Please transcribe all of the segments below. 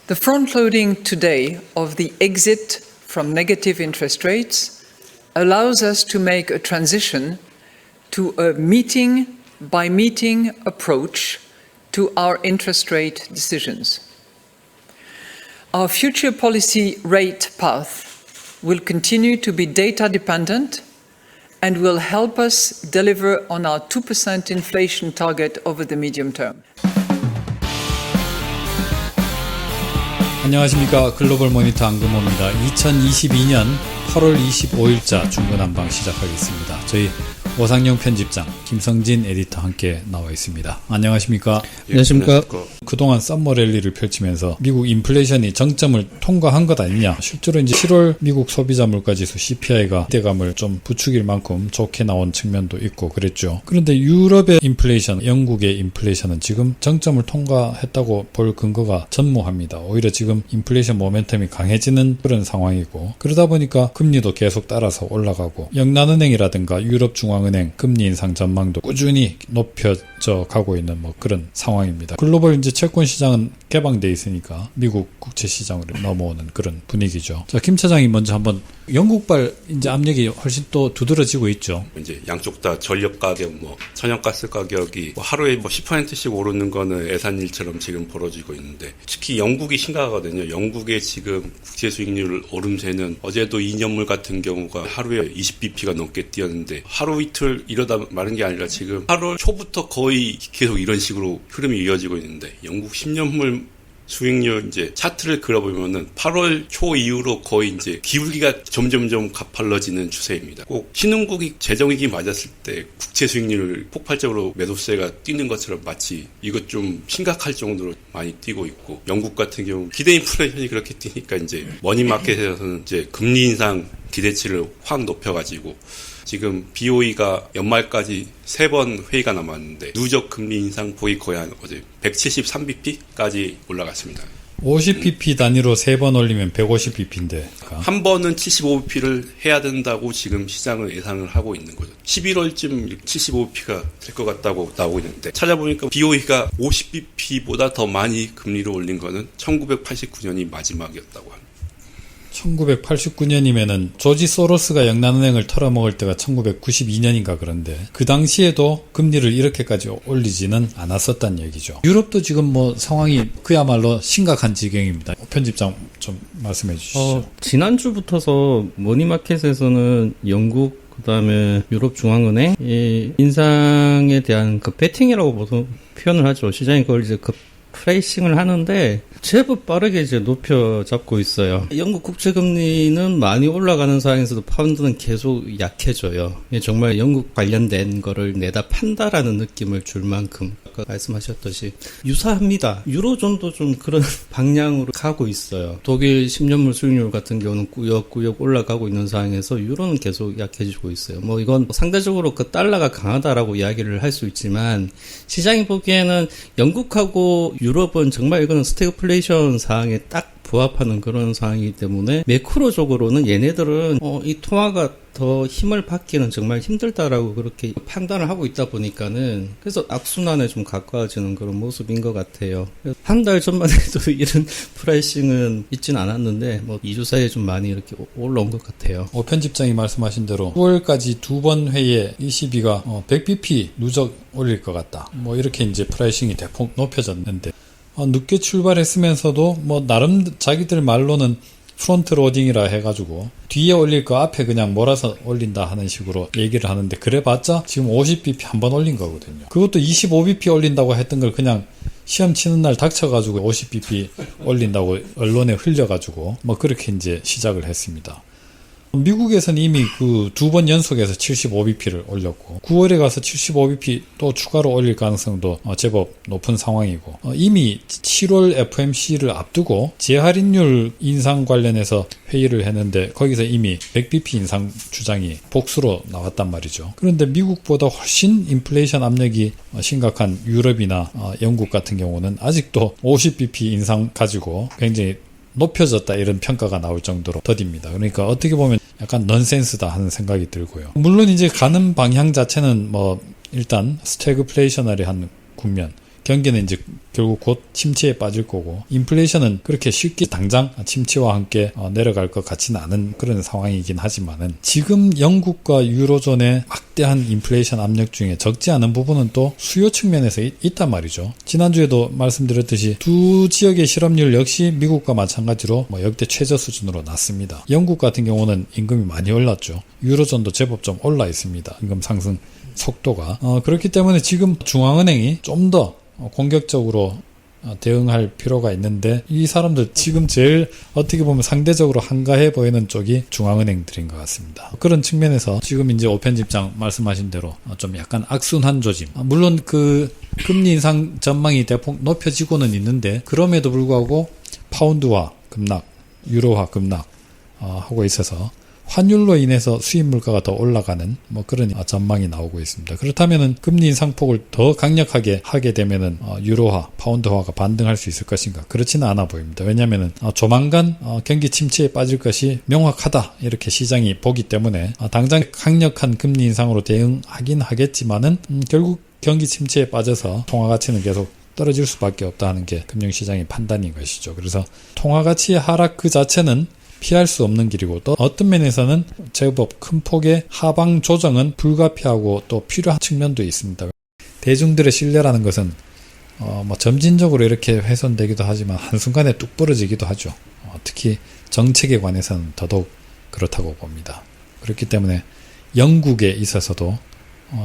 The front-loading today of the exit from negative interest rates allows us to make a transition to a meeting-by-meeting approach to our interest rate decisions. Our future policy rate path will continue to be data-dependent and will help us deliver on our 2% inflation target over the medium term. 안녕하십니까. 글로벌 모니터 안금호입니다. 2022년 8월 25일자 중구난방 시작하겠습니다. 저희 오상영 편집장, 김성진 에디터 함께 나와 있습니다. 안녕하십니까. 안녕하십니까. 그동안 썸머 랠리를 펼치면서 미국 인플레이션이 정점을 통과한 것 아니냐. 실제로 이제 7월 미국 소비자 물가지수 CPI가 기대감을 좀 부추길 만큼 좋게 나온 측면도 있고 그랬죠. 그런데 유럽의 인플레이션, 영국의 인플레이션은 지금 정점을 통과했다고 볼 근거가 전무합니다. 오히려 지금 인플레이션 모멘텀이 강해지는 그런 상황이고, 그러다 보니까 금리도 계속 따라서 올라가고, 영란은행이라든가 유럽중앙은행 금리 인상 전망도 꾸준히 높여져 가고 있는 그런 상황입니다. 글로벌 이제 채권 시장은 개방돼 있으니까 미국 국채 시장으로 넘어오는 그런 분위기죠. 자, 김 차장이 먼저 한번 영국발 이제 압력이 훨씬 또 두드러지고 있죠. 이제 양쪽 다 전력 가격, 천연가스 가격이 하루에 10%씩 오르는 거는 예산일처럼 지금 벌어지고 있는데, 특히 영국이 심각하거든요. 영국의 지금 국채 수익률 오름세는 어제도 2년물 같은 경우가 하루에 20bp가 넘게 뛰었는데, 하루 이틀 이러다 마는 게 아니라 지금 8월 초부터 거의 계속 이런 식으로 흐름이 이어지고 있는데, 영국 10년물 수익률 이제 차트를 그려보면은 8월 초 이후로 거의 이제 기울기가 점점점 가팔러지는 추세입니다. 꼭 신흥국이 재정위기 맞았을 때 국채 수익률 폭발적으로 매도세가 뛰는 것처럼 마치 이것 좀 심각할 정도로 많이 뛰고 있고, 영국 같은 경우 기대 인플레이션이 그렇게 뛰니까 이제 머니마켓에서는 이제 금리 인상 기대치를 확 높여가지고 지금 BOE가 연말까지 3번 회의가 남았는데 누적 금리 인상 폭이 거의 어제 173bp까지 올라갔습니다. 50bp 단위로 3번 올리면 150bp인데 한 번은 75bp를 해야 된다고 지금 시장은 예상을 하고 있는 거죠. 11월쯤 75bp가 될 것 같다고 나오고 있는데, 찾아보니까 BOE가 50bp보다 더 많이 금리를 올린 거는 1989년이 마지막이었다고 합니다. 1989년이면은 조지 소로스가 영란은행을 털어먹을 때가 1992년인가 그런데, 그 당시에도 금리를 이렇게까지 올리지는 않았었단 얘기죠. 유럽도 지금 상황이 그야말로 심각한 지경입니다. 편집장 좀 말씀해 주시죠. 지난주부터서 머니마켓에서는 영국, 그다음에 유럽중앙은행 인상에 대한 그 베팅이라고 표현을 하죠. 시장이 그걸 이제 프라이싱을 하는데 제법 빠르게 이제 높여 잡고 있어요. 영국 국채금리는 많이 올라가는 상황에서도 파운드는 계속 약해져요. 정말 영국 관련된 거를 내다 판다라는 느낌을 줄 만큼 아까 말씀하셨듯이 유사합니다. 유로존도 좀 그런 방향으로 가고 있어요. 독일 10년물 수익률 같은 경우는 꾸역꾸역 올라가고 있는 상황에서 유로는 계속 약해지고 있어요. 이건 상대적으로 그 달러가 강하다라고 이야기를 할 수 있지만, 시장이 보기에는 영국하고 유럽은 정말 이거는 스태그플레이션 사항에 딱 부합하는 그런 상황이기 때문에 매크로적으로는 얘네들은 이 통화가 더 힘을 받기는 정말 힘들다라고 그렇게 판단을 하고 있다 보니까는, 그래서 악순환에 좀 가까워지는 그런 모습인 것 같아요. 한 달 전만 해도 이런 프라이싱은 있진 않았는데 2주 사이에 좀 많이 이렇게 올라온 것 같아요. 편집장이 말씀하신 대로 9월까지 2번 회의에 ECB가 100bp 누적 올릴 것 같다. 이렇게 이제 프라이싱이 대폭 높여졌는데, 늦게 출발했으면서도 나름 자기들 말로는 프론트 로딩이라 해가지고 뒤에 올릴 거 앞에 그냥 몰아서 올린다 하는 식으로 얘기를 하는데, 그래봤자 지금 50bp 한 번 올린 거거든요. 그것도 25bp 올린다고 했던 걸 그냥 시험 치는 날 닥쳐가지고 50bp 올린다고 언론에 흘려가지고 그렇게 이제 시작을 했습니다. 미국에서는 이미 그 2번 연속해서 75bp를 올렸고, 9월에 가서 75bp 또 추가로 올릴 가능성도 제법 높은 상황이고, 이미 7월 FOMC를 앞두고 재할인율 인상 관련해서 회의를 했는데 거기서 이미 100bp 인상 주장이 복수로 나왔단 말이죠. 그런데 미국보다 훨씬 인플레이션 압력이 심각한 유럽이나 영국 같은 경우는 아직도 50bp 인상 가지고 굉장히 높여졌다 이런 평가가 나올 정도로 더딥니다. 그러니까 어떻게 보면 약간 넌센스다 하는 생각이 들고요. 물론 이제 가는 방향 자체는 일단 스태그플레이셔너리한 국면, 경기는 이제 결국 곧 침체에 빠질 거고 인플레이션은 그렇게 쉽게 당장 침체와 함께 내려갈 것 같지는 않은 그런 상황이긴 하지만은 지금 영국과 유로존의 막대한 인플레이션 압력 중에 적지 않은 부분은 또 수요 측면에서 있단 말이죠. 지난주에도 말씀드렸듯이 두 지역의 실업률 역시 미국과 마찬가지로 역대 최저 수준으로 낮습니다. 영국 같은 경우는 임금이 많이 올랐죠. 유로존도 제법 좀 올라 있습니다. 임금 상승 속도가. 그렇기 때문에 지금 중앙은행이 좀 더 공격적으로 대응할 필요가 있는데 이 사람들 지금 제일 어떻게 보면 상대적으로 한가해 보이는 쪽이 중앙은행들인 것 같습니다. 그런 측면에서 지금 이제 오 편집장 말씀하신 대로 좀 약간 악순환 조짐. 물론 그 금리 인상 전망이 대폭 높여지고는 있는데 그럼에도 불구하고 파운드화 급락, 유로화 급락 하고 있어서 환율로 인해서 수입 물가가 더 올라가는 그런 전망이 나오고 있습니다. 그렇다면은 금리 인상폭을 더 강력하게 하게 되면은 유로화, 파운드화가 반등할 수 있을 것인가? 그렇지는 않아 보입니다. 왜냐하면은 조만간 경기 침체에 빠질 것이 명확하다 이렇게 시장이 보기 때문에 당장 강력한 금리 인상으로 대응하긴 하겠지만은 결국 경기 침체에 빠져서 통화 가치는 계속 떨어질 수밖에 없다 하는 게 금융시장의 판단인 것이죠. 그래서 통화 가치의 하락 그 자체는 피할 수 없는 길이고 또 어떤 면에서는 제법 큰 폭의 하방 조정은 불가피하고 또 필요한 측면도 있습니다. 대중들의 신뢰라는 것은 점진적으로 이렇게 훼손되기도 하지만 한순간에 뚝 부러지기도 하죠. 특히 정책에 관해서는 더더욱 그렇다고 봅니다. 그렇기 때문에 영국에 있어서도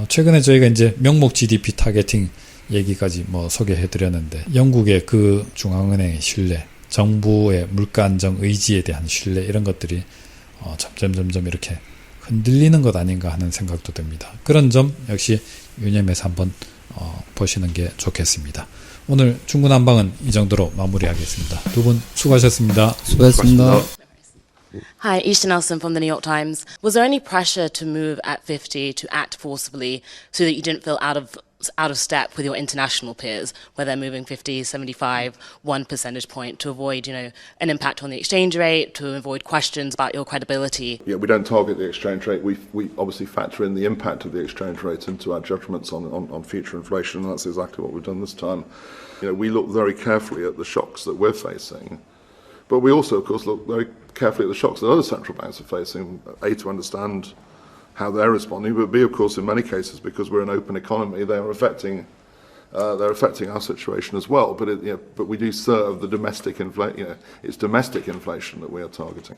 최근에 저희가 이제 명목 GDP 타겟팅 얘기까지 소개해드렸는데 영국의 그 중앙은행의 신뢰, 정부의 물가 안정 의지에 대한 신뢰 이런 것들이 점점 이렇게 흔들리는 것 아닌가 하는 생각도 듭니다. 그런 점 역시 유념해서 한번 보시는 게 좋겠습니다. 오늘 중구난방은 이 정도로 마무리하겠습니다. 두 분 수고하셨습니다. 수고하셨습니다. Hi, Isha Nelson from the New York Times. Was there any pressure to move at 50 to act forcibly so that you didn't feel out of step with your international peers, where they're moving 50, 75, 1 percentage point to avoid, an impact on the exchange rate, to avoid questions about your credibility? Yeah, we don't target the exchange rate. We obviously factor in the impact of the exchange rate into our judgments on future inflation, and that's exactly what we've done this time. We look very carefully at the shocks that we're facing, but we also, of course, look very carefully at the shocks that other central banks are facing, A, to understand how they're responding, but B, of course, in many cases, because we're an open economy, they're affecting our situation as well. But we do serve the domestic it's domestic inflation that we are targeting.